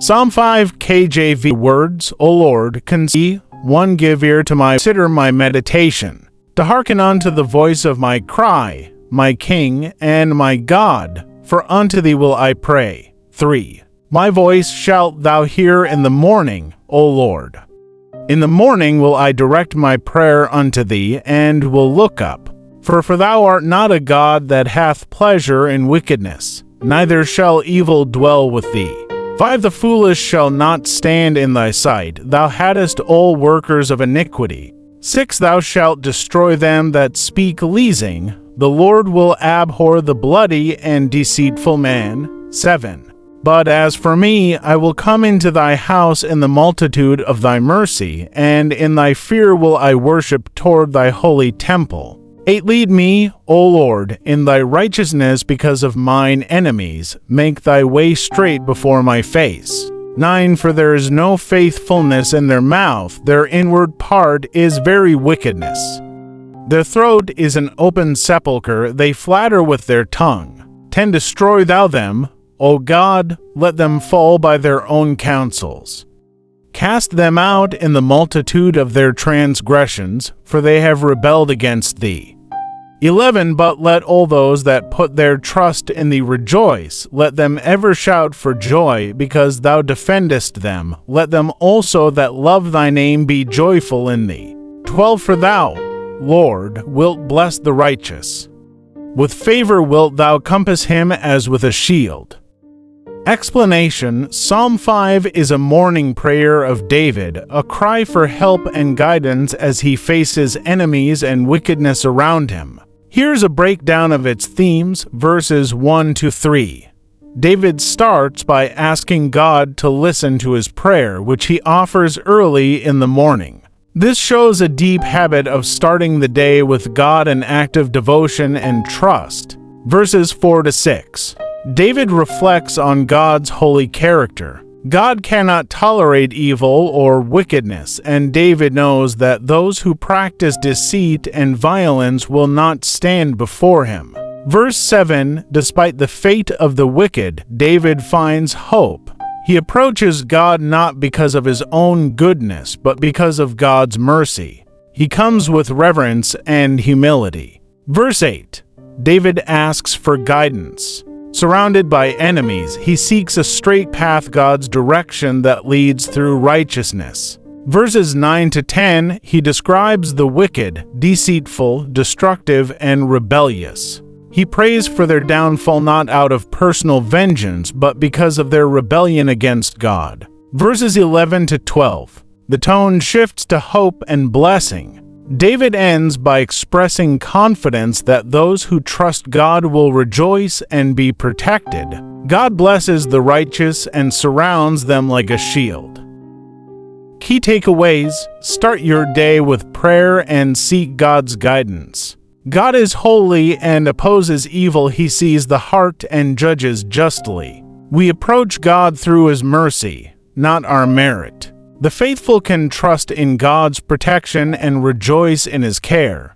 Psalm 5 KJV words, O Lord, give ear to consider my meditation, to hearken unto the voice of my cry, my King and my God, for unto thee will I pray. 3. My voice shalt thou hear in the morning, O Lord. In the morning will I direct my prayer unto thee, and will look up. For thou art not a God that hath pleasure in wickedness, neither shall evil dwell with thee. 5. The foolish shall not stand in thy sight, thou hattest all workers of iniquity. 6. Thou shalt destroy them that speak leasing, the Lord will abhor the bloody and deceitful man. 7. But as for me, I will come into thy house in the multitude of thy mercy, and in thy fear will I worship toward thy holy temple. 8. Lead me, O Lord, in thy righteousness because of mine enemies. Make thy way straight before my face. 9. For there is no faithfulness in their mouth, their inward part is very wickedness. Their throat is an open sepulchre, they flatter with their tongue. 10. Destroy thou them, O God, let them fall by their own counsels. Cast them out in the multitude of their transgressions, for they have rebelled against thee. 11. But let all those that put their trust in thee rejoice, let them ever shout for joy, because thou defendest them. Let them also that love thy name be joyful in thee. 12. For thou, Lord, wilt bless the righteous. With favor wilt thou compass him as with a shield. Explanation: Psalm 5 is a morning prayer of David, a cry for help and guidance as he faces enemies and wickedness around him. Here's a breakdown of its themes, verses 1 to 3. David starts by asking God to listen to his prayer, which he offers early in the morning. This shows a deep habit of starting the day with God, an act of devotion and trust. Verses 4 to 6. David reflects on God's holy character. God cannot tolerate evil or wickedness, and David knows that those who practice deceit and violence will not stand before him. Verse 7. Despite the fate of the wicked, David finds hope. He approaches God not because of his own goodness, but because of God's mercy. He comes with reverence and humility. Verse 8. David asks for guidance. Surrounded by enemies, he seeks a straight path, God's direction that leads through righteousness. Verses 9 to 10, he describes the wicked, deceitful, destructive, and rebellious. He prays for their downfall not out of personal vengeance, but because of their rebellion against God. Verses 11 to 12, the tone shifts to hope and blessing. David ends by expressing confidence that those who trust God will rejoice and be protected. God blesses the righteous and surrounds them like a shield. Key takeaways: start your day with prayer and seek God's guidance. God is holy and opposes evil. He sees the heart and judges justly. We approach God through his mercy, not our merit. The faithful can trust in God's protection and rejoice in his care.